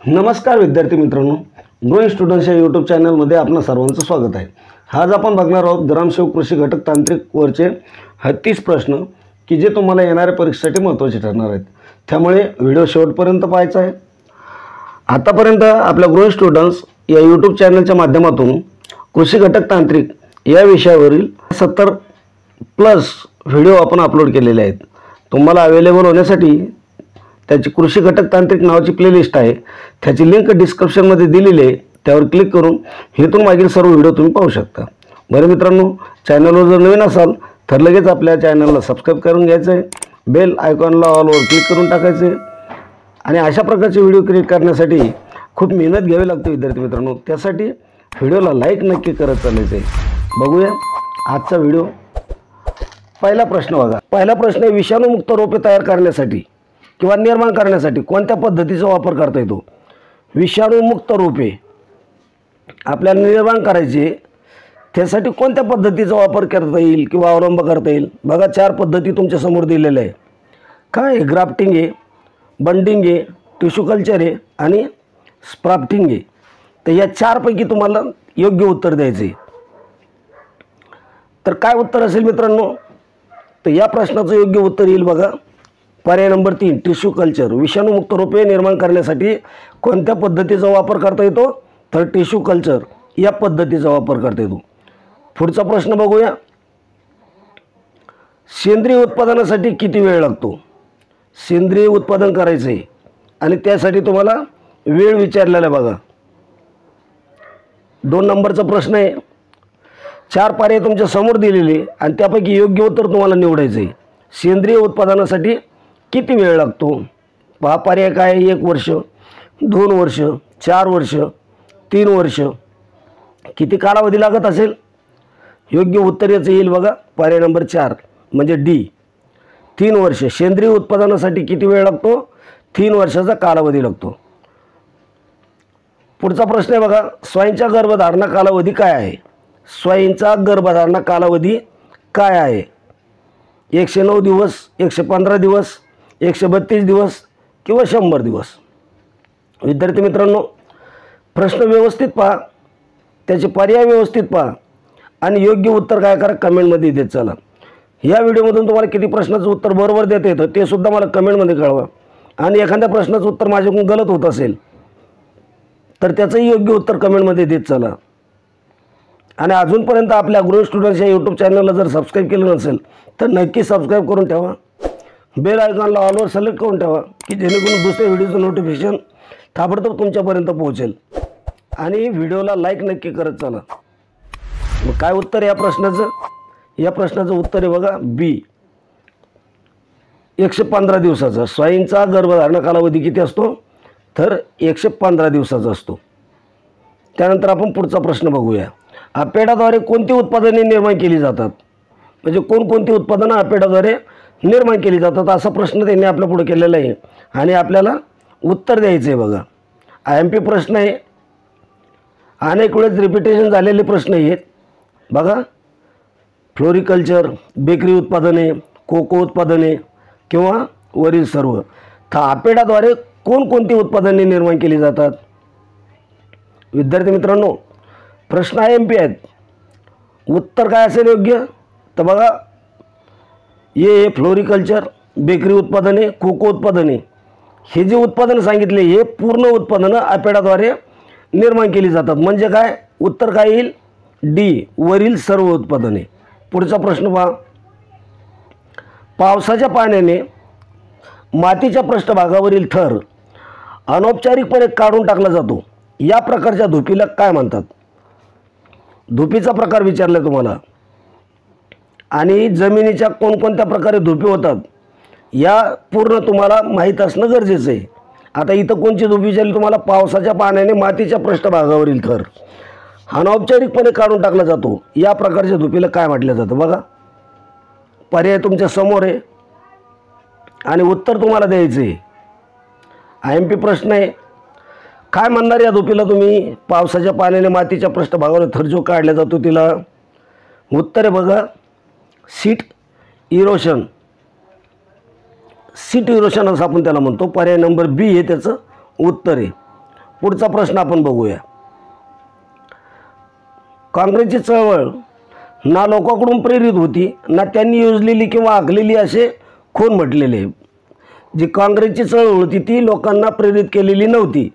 नमस्कार विद्यार्थी मित्रांनो, ग्रोइंग स्टुडंट्स या यूट्यूब चॅनलमध्ये आपलं सर्वांचं स्वागत आहे। आज आपण बघणार आहोत ग्रामसेवक कृषी घटक तांत्रिक वरचे 30 प्रश्न की जे तुम्हाला येणाऱ्या परीक्षेसाठी महत्त्वाचे ठरणार आहेत। त्यामुळे व्हिडिओ शेवटपर्यंत पाहायचा आहे। आतापर्यंत आपल्या ग्रोइंग स्टुडंट्स या यूट्यूब चॅनलच्या माध्यमातून कृषी घटक तांत्रिक या विषयावरील 70+ व्हिडिओ आपण अपलोड केलेले आहेत। तुम्हाला अवेलेबल होण्यासाठी त्याची कृषी घटक तांत्रिक नावाची प्लेलिस्ट आहे, त्याची लिंक डिस्क्रिप्शनमध्ये दिलेली आहे, त्यावर क्लिक करून हेतून मागील सर्व व्हिडिओ तुम्ही पाहू शकता। बरं मित्रांनो, चॅनलवर जर नवीन असाल तर लगेच आपल्या चॅनलला सबस्क्राइब करून घ्यायचं आहे, बेल आयकॉनला ऑलवर क्लिक करून टाकायचं आहे। आणि अशा प्रकारचे व्हिडिओ क्रिएट करण्यासाठी खूप मेहनत घ्यावी लागते विद्यार्थी मित्रांनो, त्यासाठी व्हिडिओला लाईक नक्की करत चालायचं आहे। बघूया आजचा व्हिडिओ। पहिला प्रश्न बघा। पहिला प्रश्न आहे, विषाणूमुक्त रोपे तयार करण्यासाठी किंवा निर्माण करण्यासाठी कोणत्या पद्धतीचा वापर करता येतो? विषाणूमुक्त रोपे आपल्याला निर्माण करायचे, त्यासाठी कोणत्या पद्धतीचा वापर करता येईल किंवा अवलंब करता येईल? बघा 4 पद्धती तुमच्या समोर दिलेल्या आहे। काय आहे? ग्राफ्टिंग आहे, बंडिंग आहे, टिश्यू कल्चर आहे आणि स्प्राफ्टिंग आहे। तर या 4 पैकी तुम्हाला योग्य उत्तर द्यायचं आहे। तर काय उत्तर असेल मित्रांनो? तर या प्रश्नाचं योग्य उत्तर येईल बघा पर्याय नंबर 3 टिश्यू कल्चर। विषाणूमुक्त रोपे निर्माण करण्यासाठी कोणत्या पद्धतीचा वापर करता येतो? तर टिश्यू कल्चर या पद्धतीचा वापर करता येतो। पुढचा प्रश्न बघूया। सेंद्रिय उत्पादनासाठी किती वेळ लागतो? सेंद्रिय उत्पादन करायचं आहे आणि त्यासाठी तुम्हाला वेळ विचारलेला बघा। 2 नंबरचा प्रश्न आहे, 4 पर्याय तुमच्या समोर दिलेले आणि त्यापैकी योग्य उत्तर तुम्हाला निवडायचं आहे। सेंद्रिय उत्पादनासाठी किती वेळ लागतो? पहा पर्याय काय आहे? 1 वर्ष, 2 वर्ष, 4 वर्ष, 3 वर्ष, किती कालावधी लागत असेल? योग्य उत्तर याचं येईल बघा पर्याय नंबर 4 म्हणजे डी, 3 वर्ष। सेंद्रिय उत्पादनासाठी किती वेळ लागतो? 3 वर्षाचा कालावधी लागतो। पुढचा प्रश्न आहे बघा, स्वाईनचा गर्भधारणा कालावधी काय आहे? स्वाईनचा गर्भधारणा कालावधी काय आहे? 109 दिवस, 115 दिवस, 132 दिवस किंवा 100 दिवस? विद्यार्थी मित्रांनो, प्रश्न व्यवस्थित पहा, त्याचे पर्याय व्यवस्थित पहा आणि योग्य उत्तर काय करा कमेंटमध्ये देत चला। या व्हिडिओमधून तुम्हाला किती प्रश्नाचं उत्तर बरोबर देता येतं ते सुद्धा मला कमेंटमध्ये कळवा। आणि एखाद्या प्रश्नाचं उत्तर माझ्याकडून गलत होत असेल तर त्याचंही योग्य उत्तर कमेंटमध्ये देत चला। आणि अजूनपर्यंत आपल्या ग्रोइंग स्टुडंट्स या यूट्यूब चॅनलला जर सबस्क्राईब केलं नसेल तर नक्की सबस्क्राईब करून ठेवा, बेल आयकॉनला ऑलवर सिलेक्ट करून ठेवा की जेणेकरून दुसऱ्या व्हिडिओचं नोटिफिकेशन ताबडतोब तुमच्यापर्यंत पोहोचेल। आणि व्हिडिओला लाईक नक्की करत चला। मग काय उत्तर आहे या प्रश्नाचं? या प्रश्नाचं उत्तर आहे बघा बी, 115 दिवसाचा। स्वाईनचा गर्भधारणा कालावधी किती असतो? तर 115 दिवसाचा असतो। त्यानंतर आपण पुढचा प्रश्न बघूया। आपेडाद्वारे कोणती उत्पादने निर्माण केली जातात? म्हणजे कोणकोणती उत्पादनं आपेडाद्वारे निर्माण केली जातात असा प्रश्न त्यांनी आपल्या पुढे केलेला आहे आणि आपल्याला उत्तर द्यायचं आहे बघा। IMP प्रश्न आहे, अनेक वेळेस रिपिटेशन झालेले प्रश्न आहेत बघा। फ्लोरिकल्चर, बेकरी उत्पादने, कोको उत्पादने किंवा वरील सर्व। तर आपेडाद्वारे कोणकोणती उत्पादने निर्माण केली जातात? विद्यार्थी मित्रांनो, प्रश्न IMP आहेत, उत्तर काय असेल योग्य? तर बघा हे फ्लोरिकल्चर, बेकरी उत्पादने, कोको उत्पादने, हे जे उत्पादन सांगितले हे पूर्ण उत्पादनं आपेडाद्वारे निर्माण केली जातात। म्हणजे काय उत्तर काय येईल? डी, वरील सर्व उत्पादने। पुढचा प्रश्न पहा, पावसाच्या पाण्याने मातीच्या पृष्ठभागावरील थर अनौपचारिकपणे काढून टाकला जातो, या प्रकारच्या धुपीला काय म्हणतात? धुपीचा प्रकार विचारला तुम्हाला आणि जमिनीच्या कोणकोणत्या प्रकारे धुपी होतात या पूर्ण तुम्हाला माहीत असणं गरजेचं आहे। आता इथं कोणची धुपी विचारली तुम्हाला? पावसाच्या पाण्याने मातीच्या पृष्ठभागावरील थर अनौपचारिकपणे काढून टाकला जातो, या प्रकारच्या धुपीला काय म्हटलं जातं? बघा पर्याय तुमच्या समोर आहे आणि उत्तर तुम्हाला द्यायचं आहे। IMP प्रश्न आहे, काय म्हणणार या धुपीला तुम्ही? पावसाच्या पाण्याने मातीच्या पृष्ठभागावर थर जो काढला जातो तिला? उत्तर आहे बघा सीट इरोशन। सीट इरोशन असं आपण त्याला म्हणतो। पर्याय नंबर बी हे त्याचं उत्तर आहे। पुढचा प्रश्न आपण बघूया. काँग्रेसची चळवळ ना लोकांकडून प्रेरित होती ना त्यांनी योजलेली किंवा आखलेली असे कोण म्हटलेले. जी काँग्रेसची चळवळ होती ती लोकांना प्रेरित केलेली नव्हती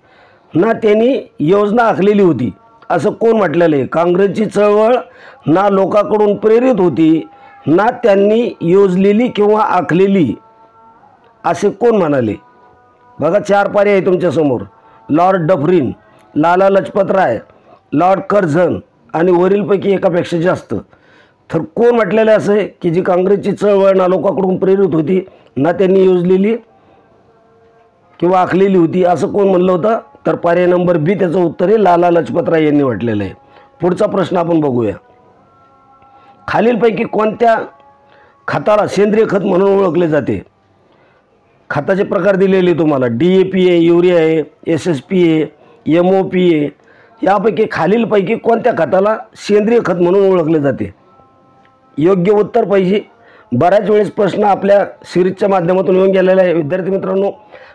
ना त्यांनी योजना आखलेली होती असं कोण म्हटलेलं आहे. काँग्रेसची चळवळ ना लोकांकडून प्रेरित होती ना त्यांनी योजलेली किंवा आखलेली असे कोण म्हणाले. बघा 4 पर्याय आहे तुमच्यासमोर. Lord Dufferin, Lala Lajpat Rai, Lord Curzon आणि वरीलपैकी एकापेक्षा जास्त. तर कोण म्हटलेलं असं आहे की जी काँग्रेसची चळवळ ना लोकांकडून प्रेरित होती ना त्यांनी योजलेली किंवा आखलेली होती असं कोण म्हणलं होतं. तर पर्याय नंबर बी त्याचं उत्तर आहे लाला लजपत राय यांनी म्हटलेलं आहे. पुढचा प्रश्न आपण बघूया. खालीलपैकी कोणत्या खताला सेंद्रिय खत म्हणून ओळखले जाते. खताचे प्रकार दिलेले तुम्हाला DAP आहे, युरिया आहे, SSP आहे, MOP आहे. यापैकी खालीलपैकी कोणत्या खताला सेंद्रिय खत म्हणून ओळखले जाते. योग्य उत्तर पाहिजे. बऱ्याच वेळेस प्रश्न आपल्या सिरीजच्या माध्यमातून येऊन गेलेला आहे. विद्यार्थी मित्रांनो,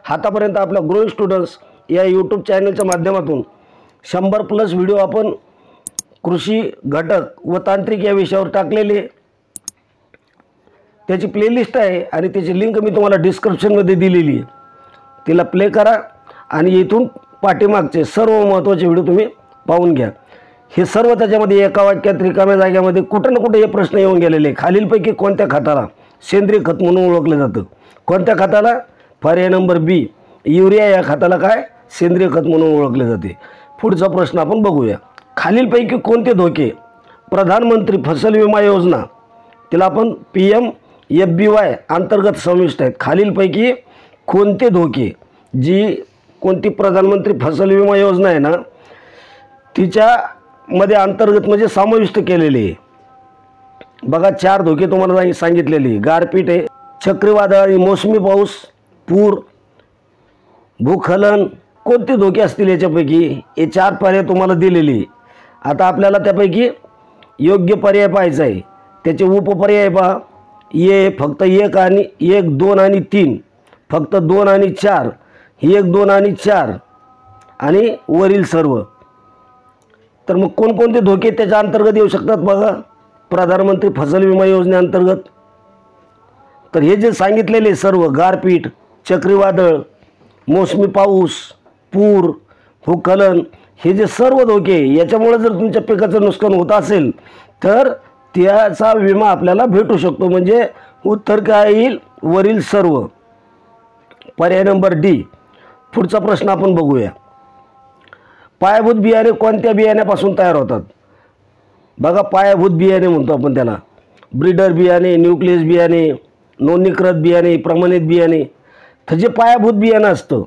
आतापर्यंत आपल्या ग्रोइंग स्टुडंट्स या यूट्यूब चॅनलच्या माध्यमातून 100+ व्हिडिओ आपण कृषी घटक व तांत्रिक या विषयावर टाकलेले. त्याची प्लेलिस्ट आहे आणि त्याची लिंक मी तुम्हाला डिस्क्रिप्शनमध्ये दिलेली आहे. तिला प्ले करा आणि इथून पाठीमागचे सर्व महत्त्वाचे व्हिडिओ तुम्ही पाहून घ्या. हे सर्व त्याच्यामध्ये एका वाक्यात रिकाम्या जाग्यामध्ये कुठं ना कुठे हे प्रश्न येऊन गेलेले. खालीलपैकी कोणत्या खताला सेंद्रिय खत म्हणून ओळखलं जातं. कोणत्या खताला. पर्याय नंबर बी युरिया या खताला काय सेंद्रिय खत म्हणून ओळखले जाते. पुढचा प्रश्न आपण बघूया. खालीलपैकी कोणते धोके प्रधानमंत्री फसल विमा योजना तिला आपण PMFBY अंतर्गत समाविष्ट आहेत. खालीलपैकी कोणते धोके जी कोणती प्रधानमंत्री फसल विमा योजना आहे ना तिच्यामध्ये अंतर्गत म्हणजे समाविष्ट केलेले आहे. बघा 4 धोके तुम्हाला सांगितलेले. गारपीट आहे, चक्रीवादळ आणि मोसमी पाऊस, पूर, भूस्खलन. कोणते धोके असतील याच्यापैकी. हे 4 पर्याय तुम्हाला दिलेले. आता आपल्याला त्यापैकी योग्य पर्याय पाहायचा आहे. त्याचे उपपर्याय पहा. फक्त 1 आणि 1, 2 आणि 3, फक्त 2 आणि 4, 1, 2 आणि 4 आणि वरील सर्व. तर मग कोणकोणते धोके त्याच्या अंतर्गत येऊ शकतात बघा प्रधानमंत्री फसल विमा योजनेअंतर्गत. तर हे जे सांगितलेले सर्व गारपीट, चक्रीवादळ, मोसमी पाऊस, पूर, भूस्खलन हे जे सर्व धोके याच्यामुळे जर तुमच्या पिकाचं नुकसान होत असेल तर त्याचा विमा आपल्याला भेटू शकतो. म्हणजे उत्तर काय येईल वरील सर्व. पर्याय नंबर डी. पुढचा प्रश्न आपण बघूया. पायाभूत बियाणे कोणत्या बियाण्यापासून तयार होतात. बघा पायाभूत बियाणे म्हणतो आपण त्याला. ब्रीडर बियाणे, न्यूक्लियस बियाणे, नोंदणीकृत बियाणे, प्रमाणित बियाणे. तर जे पायाभूत बियाणं असतं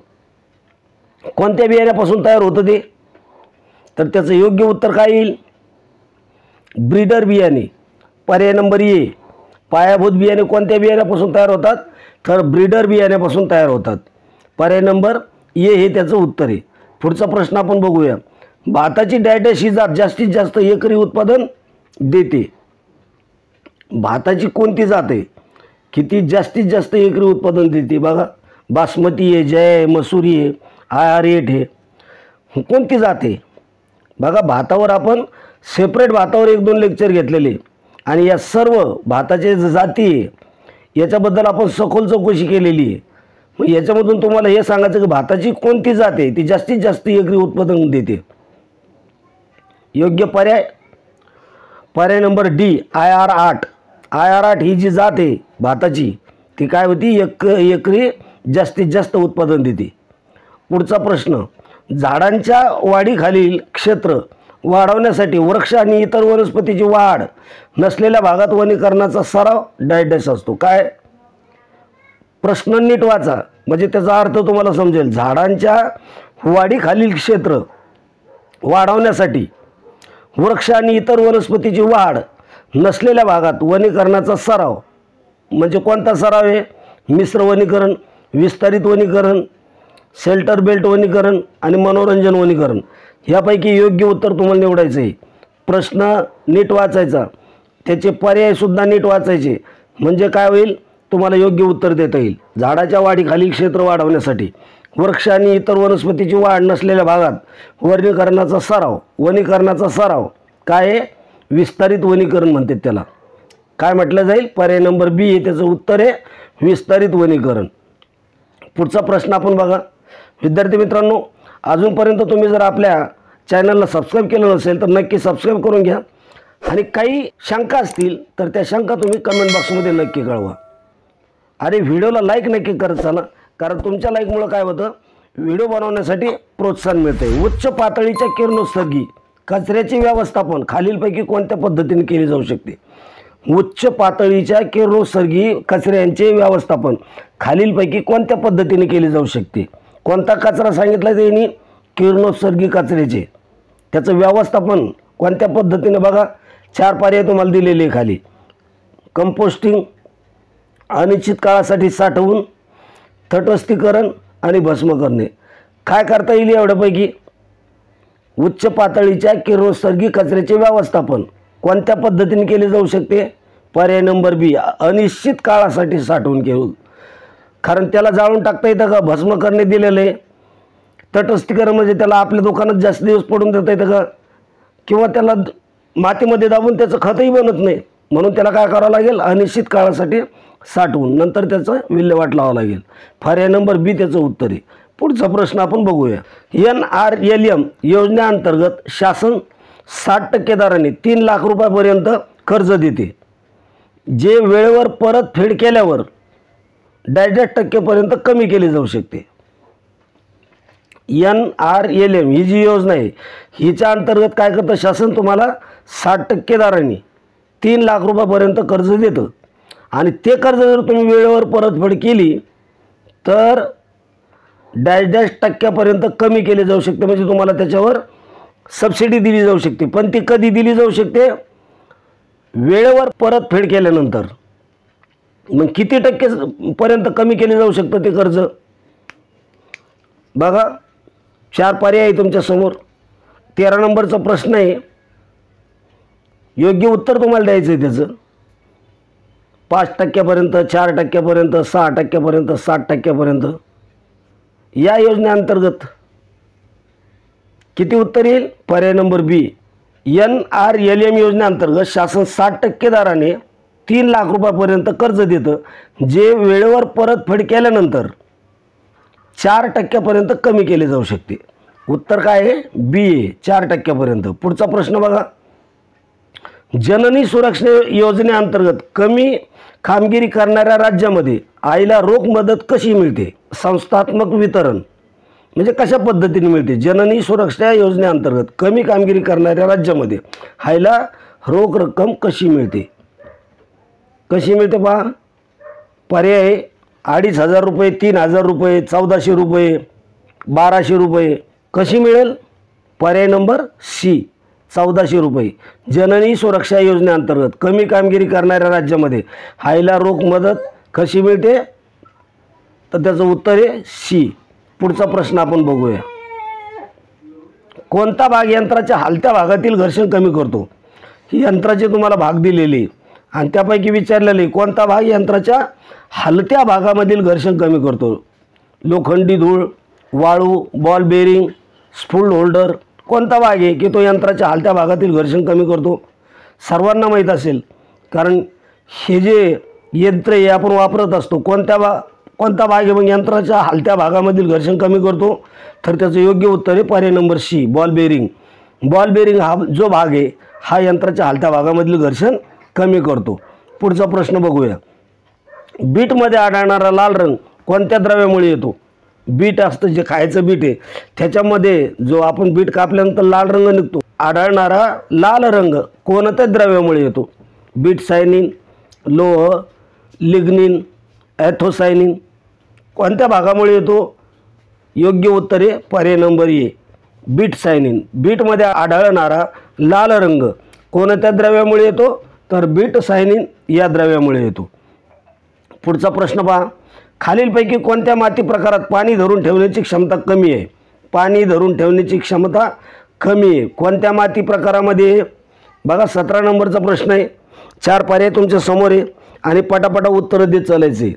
कोणत्या बियाण्यापासून तयार होतं ते. तर त्याचं योग्य उत्तर काय येईल ब्रीडर बियाणे. पर्याय नंबर ए. पायाभूत बियाणे कोणत्या बियाण्यापासून तयार होतात तर ब्रीडर बियाण्यापासून तयार होतात. पर्याय नंबर ए हे त्याचं उत्तर आहे. पुढचा प्रश्न आपण बघूया. भाताची डॅश ही जात जास्तीत जास्त एकरी उत्पादन देते. भाताची कोणती जात आहे किती जास्तीत जास्त एकरी उत्पादन देते. बघा बासमती आहे, जय आहे, मसुरी आहे, IR8 आहे. कोणती जात आहे. बघा भातावर आपण सेपरेट भातावर 1-2 लेक्चर घेतलेले आणि या सर्व भाताचे जाती आहे याच्याबद्दल आपण सखोल चौकशी केलेली आहे. मग याच्यामधून तुम्हाला हे सांगायचं की भाताची कोणती जात आहे ती जास्तीत जास्त एकरी उत्पादन देते. योग्य पर्याय पर्याय नंबर डी IR8. IR8 ही जी जात आहे भाताची ती काय होती एकरी जास्तीत जास्त उत्पादन देते. पुढचा प्रश्न. झाडांच्या वाढीखालील क्षेत्र वाढवण्यासाठी वृक्ष आणि इतर वनस्पतीची वाढ नसलेल्या भागात वनीकरणाचा सराव डॅश असतो. काय प्रश्न नीट वाचा म्हणजे त्याचा अर्थ तुम्हाला समजेल. झाडांच्या वाढीखालील क्षेत्र वाढवण्यासाठी वृक्ष आणि इतर वनस्पतीची वाढ नसलेल्या भागात वनीकरणाचा सराव म्हणजे कोणता सराव आहे. मिश्र वनीकरण, विस्तारित वनीकरण, शेल्टर बेल्ट वनीकरण आणि मनोरंजन वनीकरण. ह्यापैकी योग्य उत्तर तुम्हाला निवडायचं आहे. प्रश्न नीट वाचायचा, त्याचे पर्यायसुद्धा नीट वाचायचे म्हणजे काय होईल तुम्हाला योग्य उत्तर देता येईल. झाडाच्या वाढीखालील क्षेत्र वाढवण्यासाठी वृक्ष आणि इतर वनस्पतीची वाढ नसलेल्या भागात वनीकरणाचा सराव काय आहे? विस्तारित वनीकरण म्हणतात त्याला. काय म्हटलं जाईल? पर्याय नंबर बी आहे त्याचं उत्तर आहे विस्तारित वनीकरण. पुढचा प्रश्न आपण बघा. विद्यार्थी मित्रांनो, अजूनपर्यंत तुम्ही जर आपल्या चॅनलला सबस्क्राईब केलं नसेल तर नक्की सबस्क्राईब करून घ्या आणि काही शंका असतील तर त्या शंका तुम्ही कमेंट बॉक्समध्ये नक्की कळवा. आणि व्हिडिओला लाईक नक्की करत चला, कारण तुमच्या लाईकमुळं काय होतं, व्हिडिओ बनवण्यासाठी प्रोत्साहन मिळते. उच्च पातळीच्या किरणोत्सर्गी कचऱ्याचे व्यवस्थापन खालीलपैकी कोणत्या पद्धतीने केले जाऊ शकते? उच्च पातळीच्या किरणोत्सर्गी कचऱ्यांचे व्यवस्थापन खालीलपैकी कोणत्या पद्धतीने केले जाऊ शकते? कोणता कचरा सांगितला त्यांनी? किरणोत्सर्गी कचऱ्याचे. त्याचं व्यवस्थापन कोणत्या पद्धतीने बघा, 4 पर्याय तुम्हाला दिलेले खाली. कंपोस्टिंग, अनिश्चित काळासाठी साठवून, तटस्थीकरण आणि भस्म करणे. काय करता येईल एवढ्यापैकी? उच्च पातळीच्या किरणोत्सर्गी कचऱ्याचे व्यवस्थापन कोणत्या पद्धतीने केले जाऊ शकते? पर्याय नंबर बी, अनिश्चित काळासाठी साठवून घेऊ. कारण त्याला जाळून टाकता येतं का? भस्म करणे दिलेलं आहे. तटस्थीकरण म्हणजे त्याला आपल्या दुकानात जास्त दिवस पडून देता येतं का? किंवा त्याला मातीमध्ये दाबून त्याचं खतही बनत नाही, म्हणून त्याला काय करावं लागेल? अनिश्चित काळासाठी साठवून नंतर त्याचं विल्हेवाट लावावं लागेल. पर्याय नंबर बी त्याचं उत्तर आहे. पुढचा प्रश्न आपण बघूया. NRLM योजनेअंतर्गत शासन 60% दराने 3 लाख रुपयापर्यंत कर्ज देते, जे वेळेवर परतफेड केल्यावर 10% कमी केले जाऊ शकते. NRLM ही जी योजना आहे हिच्या अंतर्गत काय करतं शासन? तुम्हाला 60% दराने 3 लाख रुपयापर्यंत कर्ज देतं आणि ते कर्ज जर तुम्ही वेळेवर परतफेड केली तर 10% कमी केले जाऊ शकते. म्हणजे तुम्हाला त्याच्यावर सबसिडी दिली जाऊ शकते. पण ती कधी दिली जाऊ शकते? वेळेवर परतफेड केल्यानंतर. मग किती टक्केपर्यंत कमी केले जाऊ शकतं ते कर्ज? बघा, 4 पर्याय आहे तुमच्यासमोर. 13 नंबरचा प्रश्न आहे. योग्य उत्तर तुम्हाला द्यायचं आहे त्याचं. 5% 4% 6% 7% या योजनेअंतर्गत किती उत्तर येईल? पर्याय नंबर बी. NRLM योजनेअंतर्गत शासन 60% दराने 3 लाख रुपयापर्यंत कर्ज देतं, जे वेळेवर परतफेड केल्यानंतर 4% कमी केले जाऊ शकते. उत्तर काय आहे? बी आहे, 4% पुढचा प्रश्न बघा. जननी सुरक्षा योजनेअंतर्गत कमी कामगिरी करणाऱ्या राज्यामध्ये आईला रोख मदत कशी मिळते? संस्थात्मक वितरण म्हणजे कशा पद्धतीने मिळते? जननी सुरक्षा योजनेअंतर्गत कमी कामगिरी करणाऱ्या राज्यामध्ये आईला रोख रक्कम कशी मिळते? कशी मिळते पहा. पर्याय 2,500 रुपये, 3,000 रुपये, 1,400 रुपये, 1,200 रुपये. कशी मिळेल? पर्याय नंबर सी, 1,400 रुपये. जननी सुरक्षा योजनेअंतर्गत कमी कामगिरी करणाऱ्या राज्यामध्ये आईला रोख मदत कशी मिळते? तर त्याचं उत्तर आहे सी. पुढचा प्रश्न आपण बघूया. कोणता भाग यंत्राच्या हलत्या भागातील घर्षण कमी करतो? ही यंत्राचे तुम्हाला भाग दिलेले आणि त्यापैकी विचारलेले कोणता भाग यंत्राच्या हलत्या भागामधील घर्षण कमी करतो? लोखंडी धूळ, वाळू, बॉल बेरिंग, स्पूल होल्डर. कोणता भाग आहे की तो यंत्राच्या हलत्या भागातील घर्षण कमी करतो? सर्वांना माहीत असेल, कारण हे जे यंत्र हे आपण वापरत असतो. कोणता भाग आहे मग यंत्राच्या हलत्या भागामधील घर्षण कमी करतो? तर त्याचं योग्य उत्तर आहे पर्याय number C, ball bearing. Ball bearing हा जो भाग आहे हा यंत्राच्या हलत्या भागामधील घर्षण कमी करतो. पुढचा प्रश्न बघूया. बीटमध्ये आढळणारा लाल रंग कोणत्या द्रव्यामुळे येतो? बीट असतं जे खायचं बीट आहे त्याच्यामध्ये जो आपण बीट कापल्यानंतर लाल रंग निघतो. आढळणारा लाल रंग कोणत्या द्रव्यामुळे येतो? बीट सायनिन, लोह, लिग्निन, ॲथोसायनिन. कोणत्या भागामुळे येतो? योग्य उत्तर आहे पर्याय नंबर ए, बीट सायनिन. बीटमध्ये आढळणारा लाल रंग कोणत्या द्रव्यामुळे येतो? तर बीट सायनिन या द्रव्यामुळे येतो. पुढचा प्रश्न पहा. खालीलपैकी कोणत्या माती प्रकारात पाणी धरून ठेवण्याची क्षमता कमी आहे? पाणी धरून ठेवण्याची क्षमता कमी आहे कोणत्या माती प्रकारामध्ये? बघा 17 नंबरचा प्रश्न आहे. 4 पर्याय तुमच्या समोर आहे आणि पटापटा उत्तरं देत चालायचे.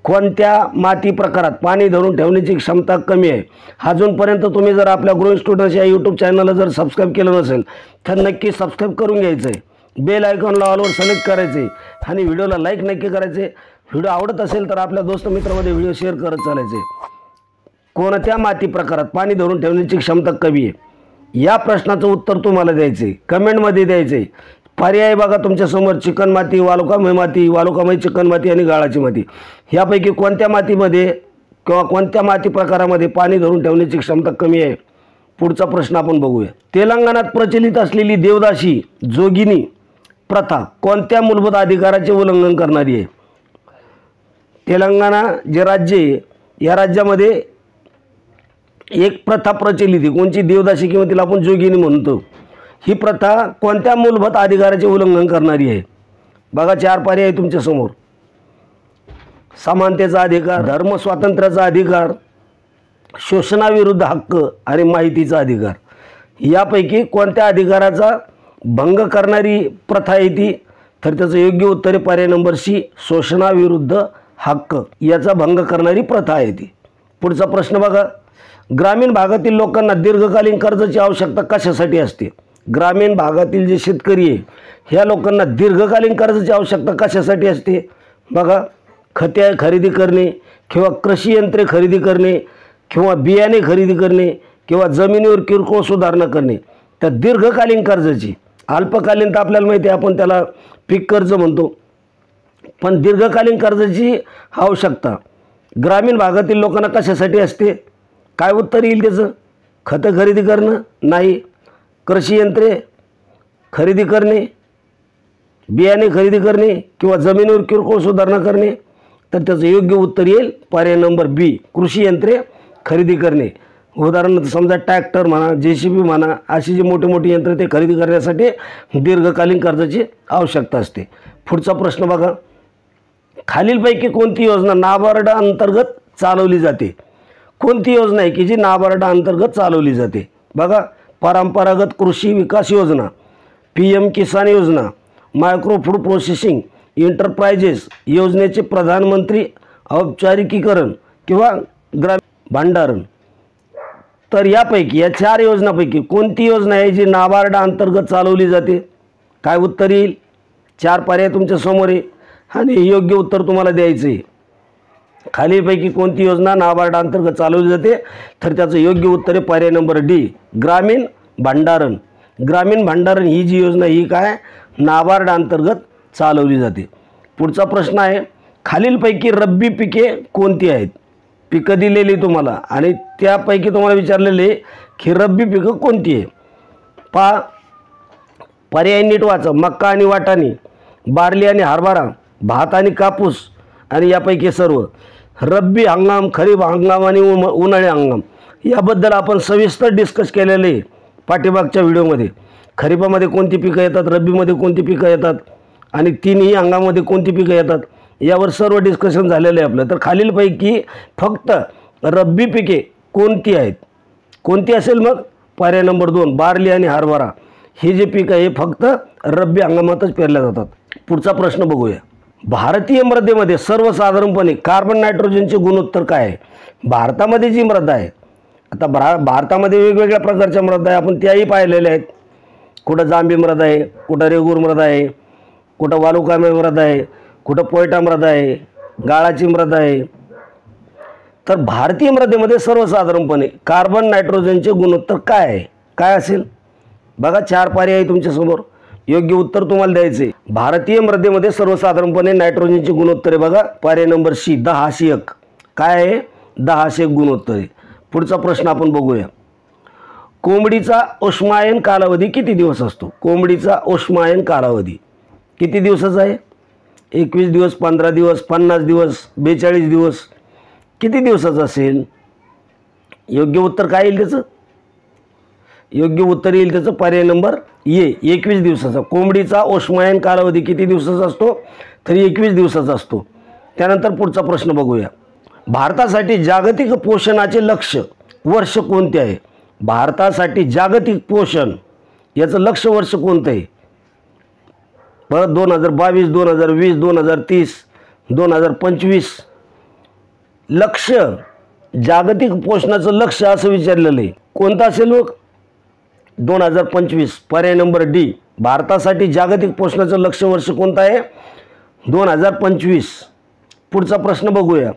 कोणत्या माती प्रकारात पाणी धरून ठेवण्याची क्षमता कमी आहे? अजूनपर्यंत तुम्ही जर आपल्या ग्रोइंग स्टुडंट्स या यूट्यूब चॅनलला जर सबस्क्राईब केलं नसेल तर नक्की सबस्क्राईब करून घ्यायचं आहे, बेल आयकॉनला ऑलवर सिलेक्ट करायचं आहे आणि व्हिडिओला लाईक नक्की करायचे. व्हिडिओ आवडत असेल तर आपल्या दोस्त मित्रामध्ये व्हिडिओ शेअर करत चालायचे. कोणत्या माती प्रकारात पाणी धरून ठेवण्याची क्षमता कमी आहे? या प्रश्नाचं उत्तर तुम्हाला द्यायचं आहे, कमेंटमध्ये द्यायचं आहे. पर्याय बघा तुमच्यासमोर, चिकन माती, वालुकामय माती, वालुकामय चिकन माती आणि गाळाची माती. यापैकी कोणत्या मातीमध्ये किंवा कोणत्या माती प्रकारामध्ये पाणी धरून ठेवण्याची क्षमता कमी आहे? पुढचा प्रश्न आपण बघूया. तेलंगणात प्रचलित असलेली देवदासी जोगिनी प्रथा कोणत्या मूलभूत अधिकाराचे उल्लंघन करणारी आहे? तेलंगणा जे राज्य आहे या राज्यामध्ये एक प्रथा प्रचलित आहे, कोणची? देवदासी किंवा तिला आपण जोगिनी म्हणतो. ही प्रथा कोणत्या मूलभूत अधिकाराचे उल्लंघन करणारी आहे? बघा 4 पर्याय आहे तुमच्यासमोर. समानतेचा अधिकार, धर्म स्वातंत्र्याचा अधिकार, शोषणाविरुद्ध हक्क आणि माहितीचा अधिकार. यापैकी कोणत्या अधिकाराचा भंग करणारी प्रथा आहे ती? तर त्याचं योग्य उत्तर आहे पर्याय नंबर सी, शोषणाविरुद्ध हक्क याचा भंग करणारी प्रथा आहे ती. पुढचा प्रश्न बघा. ग्रामीण भागातील लोकांना दीर्घकालीन कर्जाची आवश्यकता कशासाठी असते? ग्रामीण भागातील जे शेतकरी आहे ह्या लोकांना दीर्घकालीन कर्जाची आवश्यकता कशासाठी असते? बघा, खते खरेदी करणे किंवा कृषी यंत्रे खरेदी करणे किंवा बियाणे खरेदी करणे किंवा जमिनीवर किरकोळ सुधारणा करणे. तर दीर्घकालीन कर्जाची, अल्पकालीन तर आपल्याला माहिती आहे आपण त्याला पीक कर्ज म्हणतो, पण दीर्घकालीन कर्जाची आवश्यकता ग्रामीण भागातील लोकांना कशासाठी असते? काय उत्तर येईल त्याचं? खतं खरेदी करणं नाही, कृषी यंत्रे खरेदी करणे, बियाणे खरेदी करणे किंवा जमिनीवर किरकोळ सुधारणा करणे. तर त्याचं योग्य उत्तर येईल पर्याय नंबर बी, कृषी यंत्रे खरेदी करणे. उदाहरणार्थ समजा ट्रॅक्टर म्हणा, JCB म्हणा, अशी जी मोठी मोठी यंत्रे ते खरेदी करण्यासाठी दीर्घकालीन कर्जाची आवश्यकता असते. पुढचा प्रश्न बघा. खालीलपैकी कोणती योजना नाबार्ड अंतर्गत चालवली जाते? कोणती योजना आहे की जी नाबार्ड अंतर्गत चालवली जाते? बघा, परंपरागत कृषी विकास योजना, PM किसान योजना, मायक्रो फूड प्रोसेसिंग एंटरप्राइजेस योजनेचे प्रधानमंत्री औपचारिकीकरण किंवा ग्रामीण भांडारण. तर यापैकी या 4 योजनांपैकी कोणती योजना आहे जी नाबार्ड अंतर्गत चालवली जाते? काय उत्तर येईल? 4 पर्याय तुमच्या समोर आहे आणि योग्य उत्तर तुम्हाला द्यायचं आहे. खालीलपैकी कोणती योजना नाबार्ड अंतर्गत चालवली जाते? तर त्याचं योग्य उत्तर आहे पर्याय नंबर डी, ग्रामीण भांडारण. ग्रामीण भांडारण ही जी योजना ही काय नाबार्ड अंतर्गत चालवली जाते. पुढचा प्रश्न आहे. खालीलपैकी रब्बी पिके कोणती आहेत? पिकं दिलेली तुम्हाला आणि त्यापैकी तुम्हाला विचारलेले की रब्बी पिकं कोणती आहे? पर्याय नीट वाचा. मक्का आणि वाटाणे, बार्ली आणि हरभरा, भात आणि कापूस आणि यापैकी सर्व. रब्बी हंगाम, खरीप हंगाम आणि उन्हाळी हंगाम याबद्दल आपण सविस्तर डिस्कस केलेले आहे पाठीमागच्या व्हिडिओमध्ये. खरीपामध्ये कोणती पिकं येतात, रब्बीमध्ये कोणती पिकं येतात आणि तिन्ही हंगामामध्ये कोणती पिकं येतात यावर सर्व डिस्कशन झालेलं आहे आपलं. तर खालीलपैकी फक्त रब्बी पिके कोणती आहेत? कोणती असेल मग? पर्याय नंबर 2, बार्ली आणि हरभरा. हे जे पीक आहे फक्त रब्बी हंगामातच पेरल्या जातात. पुढचा प्रश्न बघूया. भारतीय मृदेमध्ये सर्वसाधारणपणे कार्बन नायट्रोजनचे गुणोत्तर काय आहे? भारतामध्ये जी मृदा आहे, आता भारतामध्ये वेगवेगळ्या प्रकारच्या मृदा आहे, आपण त्याही पाहिलेल्या आहेत. कुठं जांभी मृदा आहे, कुठं रेगूर मृदा आहे, कुठं वालुकामय मृदा आहे, कुठं पोयटा मृदा आहे, गाळाची मृदा आहे. तर भारतीय मृदेमध्ये सर्वसाधारणपणे कार्बन नायट्रोजनचे गुणोत्तर काय आहे? काय असेल? बघा 4 पर्याय आहे तुमच्यासमोर, योग्य उत्तर तुम्हाला द्यायचे. भारतीय मृदेमध्ये सर्वसाधारणपणे नायट्रोजनचे गुणोत्तर आहे बघा पर्याय नंबर सी, 10:1. काय आहे? 10:1 गुणोत्तर आहे. पुढचा प्रश्न आपण बघूया. कोंबडीचा उष्मायन कालावधी किती दिवस असतो? कोंबडीचा उष्मायन कालावधी किती दिवसाचा आहे? 21 दिवस, 15 दिवस, 50 दिवस, 42 दिवस, किती दिवसाचा असेल? योग्य उत्तर काय येईल त्याचं? योग्य उत्तर येईल त्याचं पर्याय नंबर ए, 21 दिवसाचा. कोंबडीचा उष्मायन कालावधी किती दिवसाचा असतो? तर 21 दिवसाचा असतो. त्यानंतर पुढचा प्रश्न बघूया. भारतासाठी जागतिक पोषणाचे लक्ष्य वर्ष कोणते आहे? भारतासाठी जागतिक पोषण याचं लक्ष्य वर्ष कोणतं आहे? परत 2022, 2020, 2030, 2025 लक्ष्य जागतिक पोषणाचं लक्ष्य असं विचारलेलं आहे, कोणतं असेल लोक? 2025. पर्याय नंबर डी. भारतासाठी जागतिक पोषणाचं लक्ष्य वर्ष कोणतं आहे? 2025. पुढचा प्रश्न बघूया.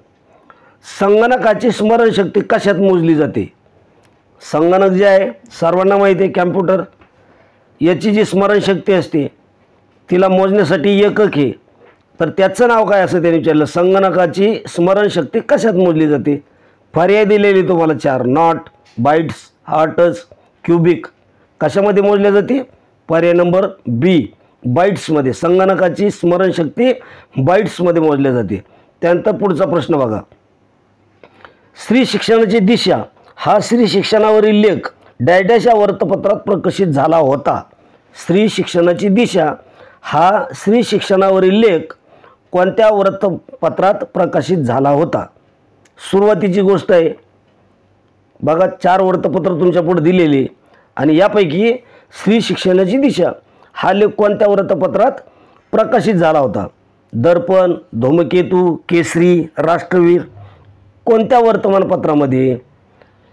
संगणकाची स्मरणशक्ती कशात मोजली जाते? संगणक जे आहे सर्वांना माहिती आहे, कॅम्प्युटर, याची जी स्मरणशक्ती असते तिला मोजण्यासाठी एकक आहे, तर त्याचं नाव काय असं त्यांनी विचारलं. संगणकाची स्मरणशक्ती कशात मोजली जाते? पर्याय दिलेली तुम्हाला 4. Knot, bytes, hertz, cubic. कशामध्ये मोजल्या जाते? पर्याय नंबर बी, बाईट्समध्ये. संगणकाची स्मरणशक्ती बाईट्समध्ये मोजल्या जाते. त्यानंतर पुढचा प्रश्न बघा. स्त्री शिक्षणाची दिशा हा स्त्री शिक्षणावरील लेख डॅश या वृत्तपत्रात प्रकाशित झाला होता. स्त्री शिक्षणाची दिशा हा स्त्री शिक्षणावरील लेख कोणत्या वृत्तपत्रात प्रकाशित झाला होता? सुरुवातीची गोष्ट आहे बघा, 4 वृत्तपत्र तुमच्या पुढे दिलेली आणि यापैकी स्त्री शिक्षणाची दिशा हा लेख कोणत्या वृत्तपत्रात प्रकाशित झाला होता? दर्पण, धूमकेतू, केसरी, राष्ट्रवीर. कोणत्या वर्तमानपत्रामध्ये?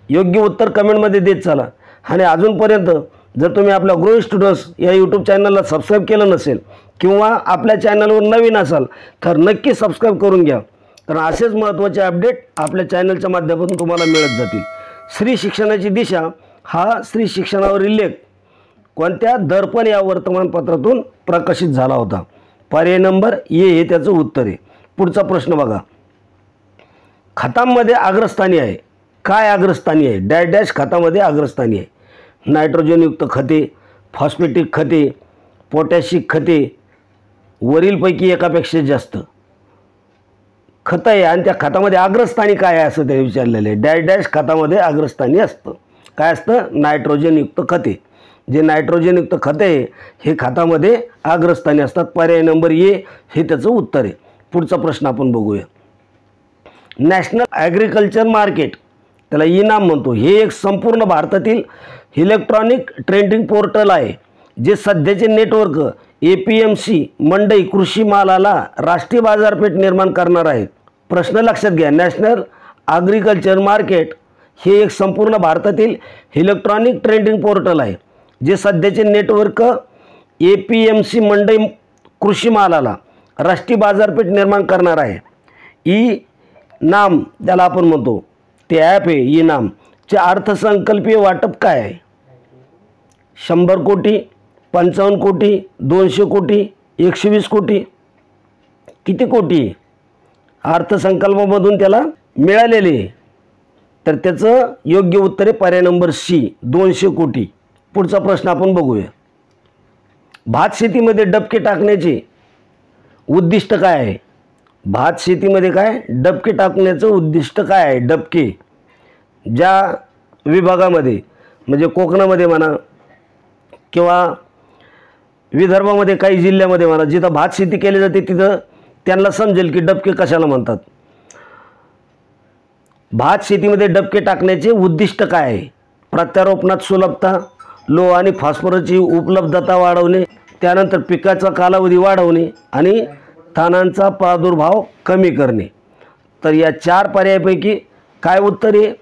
योग्य उत्तर कमेंटमध्ये देत चला. आणि अजूनपर्यंत जर तुम्ही आपल्या ग्रो स्टुडंट्स या यूट्यूब चॅनलला सबस्क्राईब केलं नसेल किंवा आपल्या चॅनलवर नवीन असाल तर नक्की सबस्क्राईब करून घ्या, कारण असेच महत्त्वाचे अपडेट आपल्या चॅनलच्या माध्यमातून तुम्हाला मिळत जातील. स्त्री शिक्षणाची दिशा हा स्त्री शिक्षणावरील लेख कोणत्या दर्पण या वर्तमानपत्रातून प्रकाशित झाला होता? पर्याय नंबर ए हे त्याचं उत्तर आहे. पुढचा प्रश्न बघा. खतांमध्ये अग्रस्थानी आहे. काय अग्रस्थानी आहे? डॅश खतामध्ये अग्रस्थानी आहे. नायट्रोजनयुक्त खते, फॉस्फेटिक खते, पोटॅशिक खते, वरीलपैकी एकापेक्षा जास्त खतं आहे आणि त्या खतामध्ये अग्रस्थानी काय आहे असं ते विचारलेलं आहे. डॅश खतामध्ये अग्रस्थानी असतं. काय असतं? नायट्रोजनयुक्त खते. जे नायट्रोजनयुक्त खते आहे हे खतामध्ये अग्रस्थानी असतात. पर्याय नंबर ए हे त्याचं उत्तर आहे. पुढचा प्रश्न आपण बघूया. नॅशनल ॲग्रिकल्चर मार्केट, त्याला इनाम म्हणतो, हे एक संपूर्ण भारतातील इलेक्ट्रॉनिक ट्रेडिंग पोर्टल आहे जे सध्याचे नेटवर्क APMC मंडई कृषी मालाला राष्ट्रीय बाजारपेठ निर्माण करणार आहेत. प्रश्न लक्षात घ्या. नॅशनल ॲग्रिकल्चर मार्केट हे एक संपूर्ण भारतातील इलेक्ट्रॉनिक ट्रेडिंग पोर्टल आहे जे सध्याचे नेटवर्क APMC मंडई कृषी मालाला राष्ट्रीय बाजारपेठ निर्माण करणार आहे. नाम त्याला आपण म्हणतो, ते ॲप आहे इनाम. चे अर्थसंकल्पीय वाटप काय आहे? 100 कोटी, 55 कोटी, 200 कोटी, 120 कोटी. किती कोटी अर्थसंकल्पामधून त्याला मिळालेले? तर त्याचं योग्य उत्तर आहे पर्याय नंबर सी, 200 कोटी. पुढचा प्रश्न आपण बघूया. भात शेतीमध्ये डबके टाकण्याचे उद्दिष्ट काय आहे? भात शेतीमध्ये काय डबके टाकण्याचं उद्दिष्ट काय आहे? डबके ज्या विभागामध्ये म्हणजे कोकणामध्ये म्हणा किंवा विदर्भामध्ये काही जिल्ह्यामध्ये म्हणा जिथं भात शेती केली जाते तिथं त्यांना समजेल की डबके कशाला म्हणतात. भात शेतीमध्ये डबके टाकण्याचे उद्दिष्ट काय आहे? प्रत्यारोपणात सुलभता, लोह आणि फॉस्फरसची उपलब्धता वाढवणे, त्यानंतर पिकाचा कालावधी वाढवणे आणि तणांचा प्रादुर्भाव कमी करणे. तर या 4 पर्यायापैकी काय उत्तर आहे?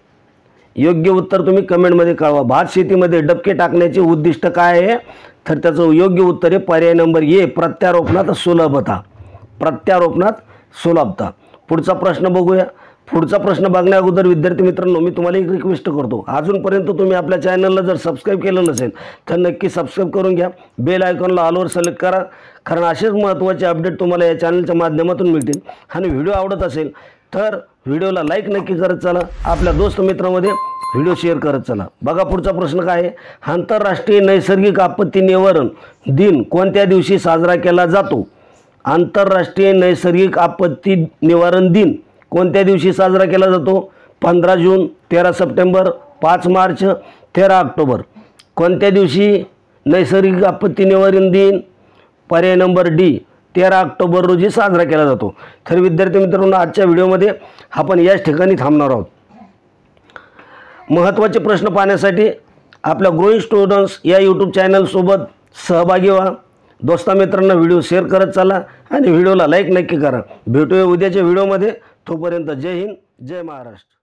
योग्य उत्तर तुम्ही कमेंटमध्ये कळवा. भात शेतीमध्ये डबके टाकण्याचे उद्दिष्ट काय आहे? तर त्याचं योग्य उत्तर आहे पर्याय नंबर ए, प्रत्यारोपणात सुलभता. प्रत्यारोपणात सुलभता. पुढचा प्रश्न बघूया. पुढचा प्रश्न बघण्या अगोदर विद्यार्थी मित्रांनो मी तुम्हाला एक रिक्वेस्ट करतो, अजूनपर्यंत तुम्ही आपल्या चॅनलला जर सबस्क्राईब केलं नसेल तर नक्की सबस्क्राईब करून घ्या. बेल आयकॉनला ऑलवर सिलेक्ट करा, कारण असेच महत्त्वाचे अपडेट तुम्हाला या चॅनलच्या माध्यमातून मिळतील. आणि व्हिडिओ आवडत असेल तर व्हिडिओला लाईक नक्की करत चला, आपल्या दोस्त मित्रांमध्ये व्हिडिओ शेअर करत चला. बघा पुढचा प्रश्न काय आहे. आंतरराष्ट्रीय नैसर्गिक आपत्ती निवारण दिन कोणत्या दिवशी साजरा केला जातो? आंतरराष्ट्रीय नैसर्गिक आपत्ती निवारण दिन कोणत्या दिवशी साजरा केला जातो? 15 जून, 13 सप्टेंबर, 5 मार्च, 13 ऑक्टोबर. कोणत्या दिवशी नैसर्गिक आपत्ती निवारण दिन? पर्याय नंबर डी, 13 ऑक्टोबर रोजी साजरा केला जातो. तर विद्यार्थी मित्रांनो आजच्या व्हिडिओमध्ये आपण याच ठिकाणी थांबणार आहोत. महत्त्वाचे प्रश्न पाहण्यासाठी आपल्या ग्रोइंग स्टुडंट्स या यूट्यूब चॅनलसोबत सहभागी व्हा. दोस्ता मित्रांना व्हिडिओ शेअर करत चला आणि व्हिडिओला लाईक नक्की करा. भेटूया उद्याच्या व्हिडिओमध्ये. तोपर्यंत जय हिंद, जय महाराष्ट्र.